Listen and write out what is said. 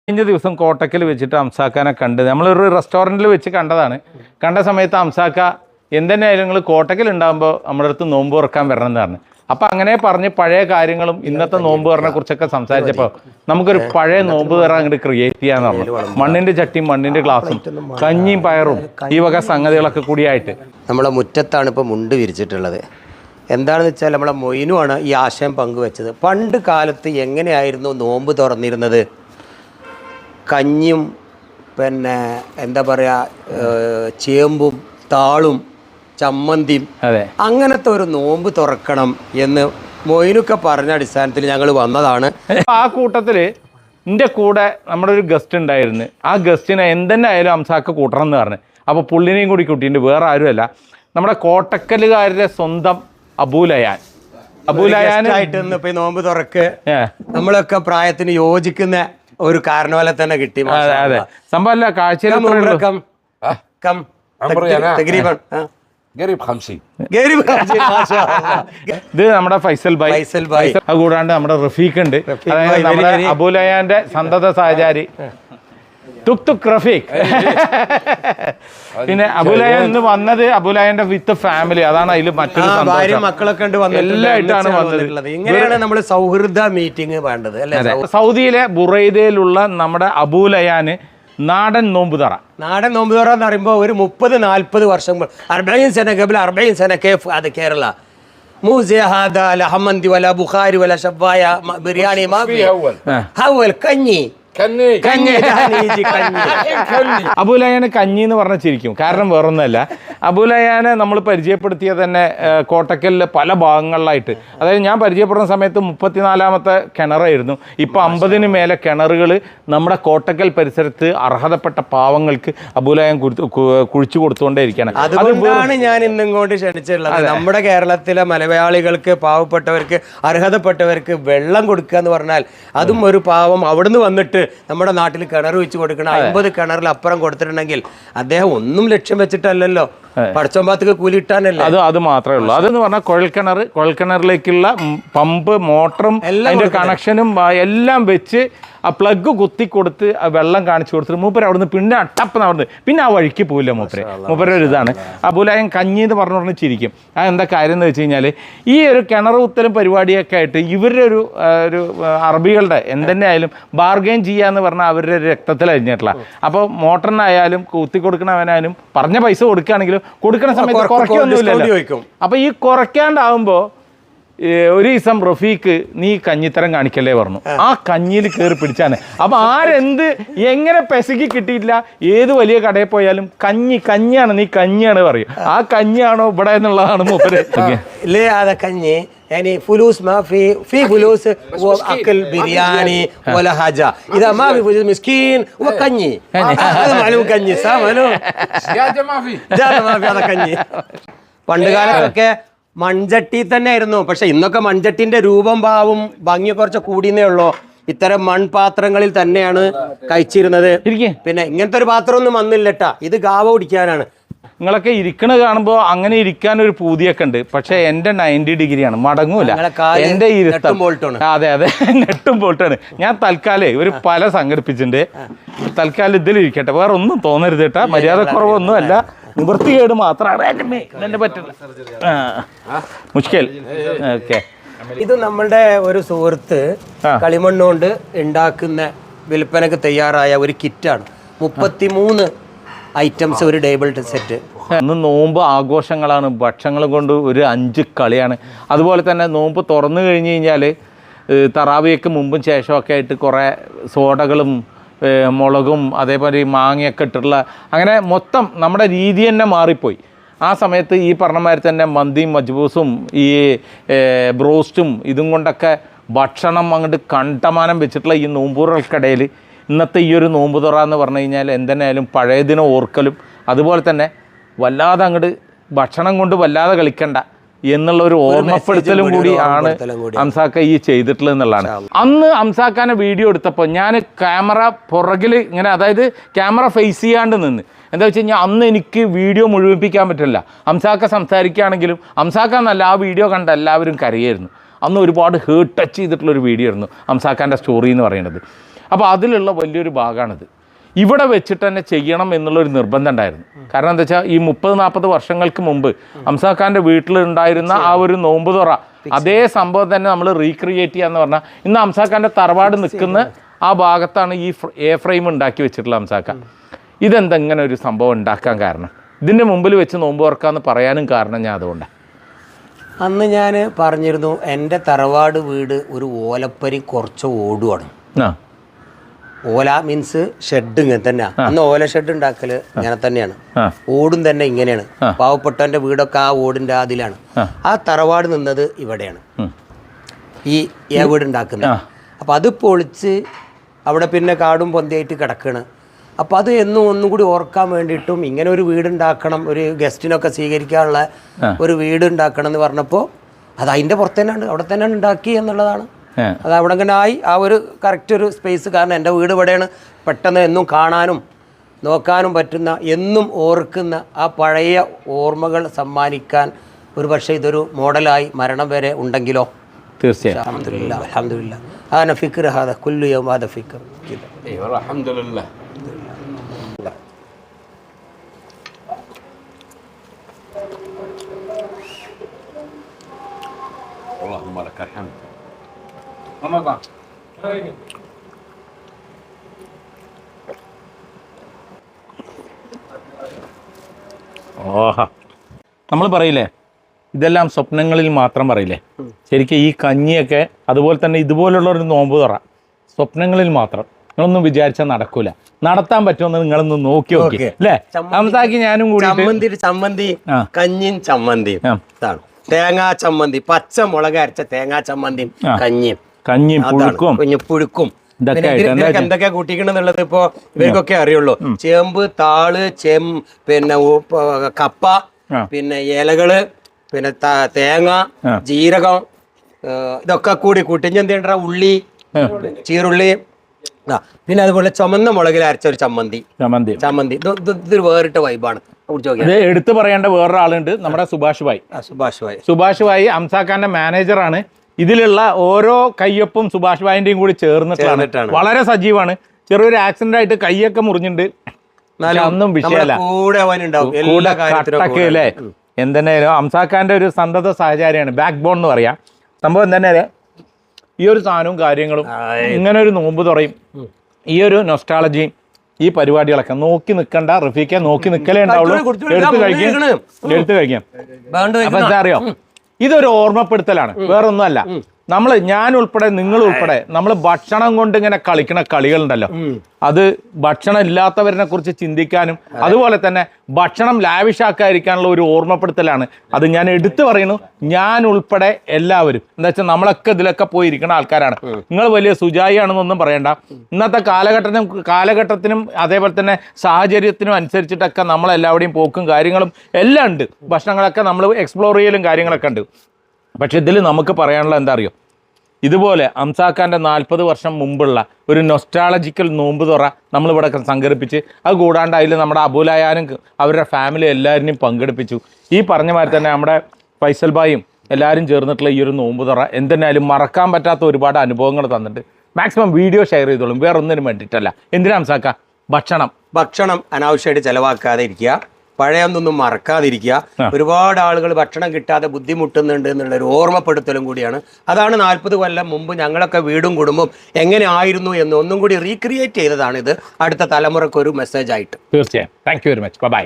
കഴിഞ്ഞ ദിവസം കോട്ടക്കൽ വെച്ചിട്ട് അംസാക്കാനെ കണ്ട് നമ്മളൊരു റെസ്റ്റോറൻറ്റിൽ വെച്ച് കണ്ടതാണ്. കണ്ട സമയത്ത് അംസാക്ക എന്തെന്നായാലും നിങ്ങൾ കോട്ടക്കൽ ഉണ്ടാകുമ്പോൾ നമ്മുടെ അടുത്ത് നോമ്പ് തുറക്കാൻ വരണം എന്ന് പറഞ്ഞു. അപ്പം അങ്ങനെ പറഞ്ഞ് പഴയ കാര്യങ്ങളും ഇന്നത്തെ നോമ്പ് തുറനെ കുറിച്ചൊക്കെ സംസാരിച്ചപ്പോൾ നമുക്കൊരു പഴയ നോമ്പ് തുറ അങ്ങോട്ട് ക്രിയേറ്റ് ചെയ്യാന്ന് പറഞ്ഞു. മണ്ണിൻ്റെ ചട്ടിയും മണ്ണിൻ്റെ ഗ്ലാസും കഞ്ഞിയും പയറും ഈ വക സംഗതികളൊക്കെ കൂടിയായിട്ട് നമ്മളെ മുറ്റത്താണ് ഇപ്പോൾ മുണ്ട് വിരിച്ചിട്ടുള്ളത്. എന്താണെന്ന് വെച്ചാൽ നമ്മളെ മൊയിനുമാണ് ഈ ആശയം പങ്കുവെച്ചത്. പണ്ട് കാലത്ത് എങ്ങനെയായിരുന്നു നോമ്പ് തുറന്നിരുന്നത്? കഞ്ഞിയും പിന്നെ എന്താ പറയുക, ചേമ്പും താളും ചമ്മന്തിയും, അങ്ങനത്തെ ഒരു നോമ്പ് തുറക്കണം എന്ന് മൊയിനൊക്കെ പറഞ്ഞ അടിസ്ഥാനത്തിൽ ഞങ്ങൾ വന്നതാണ്. ആ കൂട്ടത്തിൽ എൻ്റെ കൂടെ നമ്മുടെ ഒരു ഗസ്റ്റ് ഉണ്ടായിരുന്നു. ആ ഗസ്റ്റിനെ എന്തെന്നെ ആയാലും അംസാക്ക് കൂട്ടണം എന്ന് പറഞ്ഞു. അപ്പോൾ പുള്ളിനെയും കൂടി കൂട്ടിയിട്ട് വേറെ ആരുമല്ല, നമ്മുടെ കോട്ടക്കലുകാരുടെ സ്വന്തം അബൂലയാൻ. അബൂലയാനായിട്ട് ഇപ്പൊ നോമ്പ് തുറക്ക് നമ്മളൊക്കെ പ്രായത്തിന് യോജിക്കുന്ന ഒരു കാരണവലെ തന്നെ കിട്ടി. അതെ, സംഭവമല്ല കാഴ്ചയിൽ ഇത് നമ്മുടെ ഫൈസൽ ഭായ്, അത് കൂടാണ്ട് നമ്മുടെ റഫീഖ് ഉണ്ട്, അതായത് നമ്മുടെ അബൂലയാന്റെ സന്തത സഹചാരി തുക് റഫീഖ്. പിന്നെ അബൂലയൻ ഇന്ന് വന്നത് അബൂലയന്റെ വിത്ത് ഫാമിലി, അതാണ് അതിൽ മറ്റൊരു ഭാര്യ മക്കളൊക്കെ എല്ലായിട്ടാണ് വന്നത്. ഇങ്ങനെയാണ് നമ്മൾ സൗഹൃദ മീറ്റിംഗ് വേണ്ടത് അല്ലേ? സൗദിയിലെ ബുറൈദയിലുള്ള നമ്മുടെ അബൂലയാന് നാടൻ നോമ്പ് തുറ എന്ന് പറയുമ്പോൾ ഒരു 30-40 വർഷം 40 സന ഖബൽ 40 സന കേഫ് അത് കേരള موزي هذا لا حمندي ولا بخاري ولا شبايا برياني ما في هول كني അബൂലയാന് കഞ്ഞി എന്ന് പറഞ്ഞ ചിരിക്കും. കാരണം വേറൊന്നുമല്ല, അബൂലയാനെ നമ്മൾ പരിചയപ്പെടുത്തിയത് തന്നെ കോട്ടക്കലിലെ പല ഭാഗങ്ങളിലായിട്ട്. അതായത് ഞാൻ പരിചയപ്പെടുന്ന സമയത്ത് 34ാമത്തെ കിണറായിരുന്നു. ഇപ്പം 50-ന് മേലെ കിണറുകൾ നമ്മുടെ കോട്ടക്കൽ പരിസരത്ത് അർഹതപ്പെട്ട പാവങ്ങൾക്ക് അബൂലയാൻ കുഴിച്ചു കൊടുത്തുകൊണ്ടേയിരിക്കുകയാണ്. അതുകൊണ്ടാണ് ഞാൻ ഇന്നിങ്ങോട്ട് ക്ഷണിച്ചിട്ടുള്ളത്. നമ്മുടെ കേരളത്തിലെ മലയാളികൾക്ക്, പാവപ്പെട്ടവർക്ക്, അർഹതപ്പെട്ടവർക്ക് വെള്ളം കൊടുക്കുക എന്ന് പറഞ്ഞാൽ അതും ഒരു പാവം അവിടുന്ന് വന്നിട്ട് നമ്മുടെ നാട്ടിൽ കിണർ വെച്ച് കൊടുക്കണം. 50 കിണറിൽ അപ്പുറം കൊടുത്തിട്ടുണ്ടെങ്കിൽ അദ്ദേഹം ഒന്നും ലക്ഷ്യം വെച്ചിട്ടല്ലല്ലോ, പടച്ചോമ്പാത്തേക്ക് കൂലി ഇട്ടാനല്ലേ. അത് മാത്രമേ ഉള്ളൂ. അതെന്ന് പറഞ്ഞാൽ കുഴൽക്കിണറിലേക്കുള്ള പമ്പ്, മോട്ടറും അതിന്റെ കണക്ഷനും എല്ലാം വെച്ച് ആ പ്ലഗ് കുത്തി കൊടുത്ത് ആ വെള്ളം കാണിച്ചു കൊടുത്തിട്ട് മൂപ്പര് അവിടുന്ന് പിന്നെ അട്ടപ്പെന്ന് അവിടുന്ന് പിന്നെ ആ വഴിക്ക് പോയില്ല മൂപ്പര് ഒരു ഇതാണ്. അബൂലയൻ കഞ്ഞി എന്ന് പറഞ്ഞു ചിരിക്കും. എന്താ കാര്യം എന്ന് വെച്ച് കഴിഞ്ഞാൽ ഈ ഒരു കിണർ കുത്തലും പരിപാടിയൊക്കെ ആയിട്ട് ഇവരുടെ ഒരു അറബികളുടെ എന്തെന്നെ ആയാലും ബാർഗെയിൻ ചെയ്യാന്ന് പറഞ്ഞാൽ അവരുടെ രക്തത്തിൽ അരിഞ്ഞിട്ടില്ല. അപ്പോൾ മോട്ടറിനായാലും കുത്തി കൊടുക്കണവനായാലും പറഞ്ഞ പൈസ കൊടുക്കുകയാണെങ്കിലും കൊടുക്കുന്ന സമയത്ത് കുറയ്ക്കൊന്നുമില്ലല്ലോ. അപ്പോൾ ഈ കുറയ്ക്കാണ്ടാവുമ്പോൾ ഒരു ദിവസം റഫീഖ് നീ കഞ്ഞിത്തരം കാണിക്കല്ലേ പറഞ്ഞു. ആ കഞ്ഞിയിൽ കയറി പിടിച്ചാണ്. അപ്പൊ എങ്ങനെ പെസകി കിട്ടിയിട്ടില്ല. ഏത് വലിയ കടയിൽ പോയാലും കഞ്ഞിയാണ്, നീ കഞ്ഞിയാണ് പറയും. ആ കഞ്ഞിയാണോ ഇവിടെ എന്നുള്ളതാണ് മൂപ്പര്. കഞ്ഞി يعني فلوس ما في فلوس واكل بيرياني ولا حاجه اذا ما في فلوس مسكين وكني هذا معلوم كني صح معلوم زياده ما في هذا كني. പണ്ട് കാലത്തൊക്കെ മൺചട്ടി തന്നെ ആയിരുന്നു. പക്ഷെ ഇന്നൊക്കെ മൺചട്ടിന്റെ രൂപം, ഭാവം, ഭംഗി കുറച്ച് കൂടിയേ ഉള്ളൂ. ഇത്തരം മൺപാത്രങ്ങളിൽ തന്നെയാണ് കഴിച്ചിരുന്നത്. പിന്നെ ഇങ്ങനത്തെ ഒരു പാത്രമൊന്നും വന്നില്ലട്ടാ. ഇത് ഗാവ കുടിക്കാനാണ്. നിങ്ങളൊക്കെ ഇരിക്കണ കാണുമ്പോൾ അങ്ങനെ ഇരിക്കാനൊരു പൂതിയൊക്കെ ഉണ്ട്. പക്ഷെ എൻ്റെ 90 ഡിഗ്രിയാണ്, മടങ്ങൂല. എൻ്റെ ഇരുത്തം അതെ നെട്ടും ബോൾട്ടാണ്. ഞാൻ തൽക്കാലം ഒരു പല സംഘടിപ്പിച്ചിട്ടുണ്ട്. തൽക്കാലം ഇതിലിരിക്കട്ടെ, വേറെ ഒന്നും തോന്നരുത് കേട്ടാ. മര്യാദ കുറവൊന്നും അല്ല, നിവൃത്തികേട് മാത്രമാണ് എന്നെ പറ്റില്ല. മുഷ്കൽ. ഓക്കെ, ഇത് നമ്മളുടെ ഒരു സുഹൃത്ത് കളിമണ്ണുകൊണ്ട് ഉണ്ടാക്കുന്ന വിൽപ്പനക്ക് തയ്യാറായ ഒരു കിറ്റാണ്. 33 ഐറ്റംസ്, ഒരു ടേബിൾ സെറ്റ്. അന്ന് നോമ്പ് ആഘോഷങ്ങളാണ്, ഭക്ഷണങ്ങൾ കൊണ്ട് ഒരു 5 കളിയാണ്. അതുപോലെ തന്നെ നോമ്പ് തുറന്നു കഴിഞ്ഞ് കഴിഞ്ഞാൽ തറാവിയൊക്കെ മുമ്പും ശേഷമൊക്കെ ആയിട്ട് കുറേ സോഡകളും മുളകും അതേപോലെ മാങ്ങയൊക്കെ ഇട്ടിട്ടുള്ള അങ്ങനെ മൊത്തം നമ്മുടെ രീതി തന്നെ മാറിപ്പോയി. ആ സമയത്ത് ഈ പറഞ്ഞമാതിരി തന്നെ മന്തിയും മജ്ബൂസും ഈ ബ്രോസ്റ്റും ഇതും കൊണ്ടൊക്കെ ഭക്ഷണം അങ്ങോട്ട് കണ്ടമാനം വെച്ചിട്ടുള്ള ഈ നോമ്പുകൾക്കിടയിൽ ഇന്നത്തെ ഈ ഒരു നോമ്പ് തുറ എന്ന് പറഞ്ഞു കഴിഞ്ഞാൽ എന്തെന്നായാലും പഴയ ദിനം ഓർക്കലും അതുപോലെ തന്നെ വല്ലാതെ അങ്ങോട്ട് ഭക്ഷണം കൊണ്ട് വല്ലാതെ കളിക്കണ്ട എന്നുള്ള ഒരു ഓർമ്മപ്പെടുത്തലും കൂടി ആണ് അംസാക്ക ഈ ചെയ്തിട്ടുള്ളത് എന്നുള്ളതാണ്. അന്ന് അംസാക്കാനെ വീഡിയോ എടുത്തപ്പോൾ ഞാൻ ക്യാമറ പുറകിൽ ഇങ്ങനെ, അതായത് ക്യാമറ ഫേസ് ചെയ്യാണ്ട് നിന്ന്, എന്താ വെച്ച് കഴിഞ്ഞാൽ അന്ന് എനിക്ക് വീഡിയോ മുഴുവിപ്പിക്കാൻ പറ്റില്ല. അംസാക്ക സംസാരിക്കുകയാണെങ്കിലും അംസാക്ക എന്നല്ല, ആ വീഡിയോ കണ്ട എല്ലാവരും കരയായിരുന്നു. അന്ന് ഒരുപാട് ഹേർട്ട് ടച്ച് ചെയ്തിട്ടുള്ളൊരു വീഡിയോ ആയിരുന്നു അംസാക്കാൻ്റെ സ്റ്റോറി എന്ന് പറയുന്നത്. അപ്പോൾ അതിലുള്ള വലിയൊരു ഭാഗമാണിത്. ഇവിടെ വെച്ചിട്ട് തന്നെ ചെയ്യണം എന്നുള്ളൊരു നിർബന്ധം ഉണ്ടായിരുന്നു. കാരണം എന്താ വെച്ചാൽ ഈ 30-40 വർഷങ്ങൾക്ക് മുമ്പ് ഹംസാഖാൻ്റെ വീട്ടിലുണ്ടായിരുന്ന ആ ഒരു നോമ്പ് തുറ അതേ സംഭവം തന്നെ നമ്മൾ റീക്രിയേറ്റ് ചെയ്യാന്ന് പറഞ്ഞാൽ ഇന്ന് ഹംസാഖാൻ്റെ തറവാട് നിൽക്കുന്ന ആ ഭാഗത്താണ് ഈ ഫ്രെയിം ഉണ്ടാക്കി വെച്ചിട്ടുള്ള ഹംസാഖാൻ. ഇതെന്താ ഇങ്ങനെ ഒരു സംഭവം ഉണ്ടാക്കാൻ കാരണം? ഇതിൻ്റെ മുമ്പിൽ വെച്ച് നോമ്പ് തുറക്കാമെന്ന് പറയാനും കാരണം ഞാൻ അതുകൊണ്ടാണ്. അന്ന് ഞാൻ പറഞ്ഞിരുന്നു എൻ്റെ തറവാട് വീട് ഒരു ഓലപ്പരി കുറച്ച് ഓടുവാണ്. ഓല മീൻസ് ഷെഡ് ഇങ്ങനെ തന്നെയാണ്. അന്ന് ഓല ഷെഡ് ഉണ്ടാക്കല് ഇങ്ങനെ തന്നെയാണ്. ഓടും തന്നെ ഇങ്ങനെയാണ്. പാവപ്പെട്ടവൻ്റെ വീടൊക്കെ ആ ഓടിൻ്റെ അതിലാണ്. ആ തറവാട് നിന്നത് ഇവിടെയാണ്, ഈ വീട് ഉണ്ടാക്കുന്നത്. അപ്പം അത് പൊളിച്ച് അവിടെ പിന്നെ കാടും പൊന്തിയായിട്ട് കിടക്കുകയാണ്. അപ്പോൾ അത് ഒന്നും കൂടി ഓർക്കാൻ വേണ്ടിയിട്ടും ഇങ്ങനെ ഒരു വീടുണ്ടാക്കണം, ഒരു ഗസ്റ്റിനൊക്കെ സ്വീകരിക്കാനുള്ള ഒരു വീട് ഉണ്ടാക്കണം എന്ന് പറഞ്ഞപ്പോൾ അത് അതിൻ്റെ പുറത്ത് തന്നെയാണ്, അവിടെ തന്നെയാണ് ഉണ്ടാക്കി എന്നുള്ളതാണ്. അത് അവിടെ ഇങ്ങനെ ആയി ആ ഒരു കറക്റ്റ് ഒരു സ്പേസ്. കാരണം എൻ്റെ വീട് ഇവിടെയാണ്. പെട്ടെന്ന് എന്നും കാണാനും നോക്കാനും പറ്റുന്ന, എന്നും ഓർക്കുന്ന ആ പഴയ ഓർമ്മകൾ സമ്മാനിക്കാൻ ഒരു പക്ഷേ ഇതൊരു മോഡലായി മരണം വരെ ഉണ്ടെങ്കിലോ. തീർച്ചയായും. അൽഹംദുലില്ലാ അൽഹംദുലില്ലാ. ആന ഫിക്ർ ഹാദ കുല്ലു യൗം ഹാദ ഫിക്ർ. അൽഹംദുലില്ലാ. اللهم لك الحمد. ഓഹ, നമ്മൾ പറയില്ലേ ഇതെല്ലാം സ്വപ്നങ്ങളിൽ മാത്രം പറയില്ലേ? ശരിക്കും ഈ കഞ്ഞിയൊക്കെ അതുപോലെ തന്നെ ഇതുപോലുള്ള ഒരു നോമ്പ് തുറ സ്വപ്നങ്ങളിൽ മാത്രം. നിങ്ങളൊന്നും വിചാരിച്ചാൽ നടക്കൂല. നടത്താൻ പറ്റുമെന്ന് നിങ്ങളൊന്ന് നോക്കി അല്ലേ? ഹംസാക്കി ഞാനും കൂടി ചമ്മന്തി, കഞ്ഞിയും ചമ്മന്തിയും ഇതാണ്. തേങ്ങാ ചമ്മന്തി, പച്ചമുളക് അരച്ച തേങ്ങാ ചമ്മന്തിയും കഞ്ഞിയും പുഴുക്കും എന്തൊക്കെ കൂട്ടിക്കണെന്നുള്ളത് ഇപ്പൊ ഇവർക്കൊക്കെ അറിയുള്ളൂ. ചേമ്പ്, താള്, പിന്നെ കപ്പ, പിന്നെ ഇലകള്, പിന്നെ തേങ്ങ, ജീരകം, ഇതൊക്കെ കൂടി കൂട്ടി എന്ത് ഉള്ളി, ചീരുള്ളി, പിന്നെ അതുപോലെ ചുമന്ന മുളകിൽ അരച്ച ഒരു ചമ്മന്തി. ഇതൊരു വേറിട്ട വൈബാണ്. എടുത്തു പറയേണ്ട വേറൊരാളുണ്ട്, നമ്മുടെ സുഭാഷ് ഭായി ഹംസാഖാന്റെ മാനേജറാണ്. ഇതിലുള്ള ഓരോ കയ്യൊപ്പും സുഭാഷ് ഭായിന്റെയും കൂടി ചേർന്നിട്ടാണ്. വളരെ സജീവമാണ്. ചെറിയൊരു ആക്സിഡന്റ് ആയിട്ട് കൈയൊക്കെ മുറിഞ്ഞിട്ടുണ്ട്, ഒന്നും വിഷയമല്ല. അല്ലേ? എന്തെന്നായാലും ഹംസാഖാന്റെ ഒരു സന്തത സഹചാരിയാണ്, ബാക്ക് ബോൺ എന്ന് പറയാം. സംഭവം എന്തെന്നായാലും ഈ ഒരു സാധനവും കാര്യങ്ങളും ഇങ്ങനെ ഒരു നോമ്പ് തുറയും ഈ ഒരു നൊസ്റ്റാളജിയും ഈ പരിപാടികളൊക്കെ നോക്കി നിൽക്കണ്ട. റഫീഖെ നോക്കി നിൽക്കലേ ഉണ്ടാവുള്ളൂ. എടുത്തു കഴിക്കാം. അപ്പൊ എന്താ അറിയോ, ഇതൊരു ഓർമ്മപ്പെടുത്തലാണ്, വേറൊന്നുമല്ല. ഞാൻ ഉൾപ്പെടെ നിങ്ങൾ ഉൾപ്പെടെ നമ്മൾ ഭക്ഷണം കൊണ്ട് ഇങ്ങനെ കളിക്കണ കളികളുണ്ടല്ലോ, അത് ഭക്ഷണം ഇല്ലാത്തവരെ കുറിച്ച് ചിന്തിക്കാനും അതുപോലെ തന്നെ ഭക്ഷണം ലാവിഷാക്കാതിരിക്കാനുള്ള ഒരു ഓർമ്മപ്പെടുത്തലാണ്. അത് ഞാൻ എടുത്തു പറയുന്നു, ഞാൻ ഉൾപ്പെടെ എല്ലാവരും. എന്താ വെച്ചാൽ നമ്മളൊക്കെ ഇതിലൊക്കെ പോയിരിക്കുന്ന ആൾക്കാരാണ്. നിങ്ങൾ വലിയ സുജായി ആണെന്നൊന്നും പറയണ്ട. ഇന്നത്തെ കാലഘട്ടത്തിനും അതേപോലെ തന്നെ സാഹചര്യത്തിനും അനുസരിച്ചിട്ടൊക്കെ നമ്മളെല്ലാവരുടെയും പോക്കും കാര്യങ്ങളും എല്ലാം ഉണ്ട്. ഭക്ഷണങ്ങളൊക്കെ നമ്മൾ എക്സ്പ്ലോർ ചെയ്യലും കാര്യങ്ങളൊക്കെ ഉണ്ട്. പക്ഷെ ഇതിൽ നമുക്ക് പറയാനുള്ള എന്താ അറിയോ, ഇതുപോലെ ഹംസാഖാൻ്റെ 40 വർഷം മുമ്പുള്ള ഒരു നൊസ്റ്റാളജിക്കൽ നോമ്പ് തുറ നമ്മളിവിടെ സംഘടിപ്പിച്ച്, അത് കൂടാണ്ട് അതിൽ നമ്മുടെ അബുലായാനും അവരുടെ ഫാമിലി എല്ലാവരെയും പങ്കെടുപ്പിച്ചു. ഈ പറഞ്ഞ മാതിരി തന്നെ നമ്മുടെ ഫൈസൽ ഭായും എല്ലാവരും ചേർന്നിട്ടുള്ള ഈ ഒരു നോമ്പ് തുറ എന്തെന്നാലും മറക്കാൻ പറ്റാത്ത ഒരുപാട് അനുഭവങ്ങൾ തന്നിട്ട് മാക്സിമം വീഡിയോ ഷെയർ ചെയ്തോളും. വേറെ ഒന്നിനും വേണ്ടിയിട്ടല്ല. എന്തിനാ ഹംസാക്ക? ഭക്ഷണം അനാവശ്യമായിട്ട് ചെലവാക്കാതെ ഇരിക്കുക, പഴയൊന്നും മറക്കാതിരിക്കുക. ഒരുപാട് ആളുകൾ ഭക്ഷണം കിട്ടാതെ ബുദ്ധിമുട്ടുന്നുണ്ട് എന്നുള്ളൊരു ഓർമ്മപ്പെടുത്തലും കൂടിയാണ്. അതാണ് 40 കൊല്ലം മുമ്പ് ഞങ്ങളൊക്കെ വീടും കുടുംബം എങ്ങനെ ആയിരുന്നു എന്ന് ഒന്നും കൂടി റീക്രിയേറ്റ് ചെയ്തതാണ് ഇത് അടുത്ത തലമുറക്കൊരു മെസ്സേജ് ആയിട്ട്. തീർച്ചയായും. Thank you very much. By.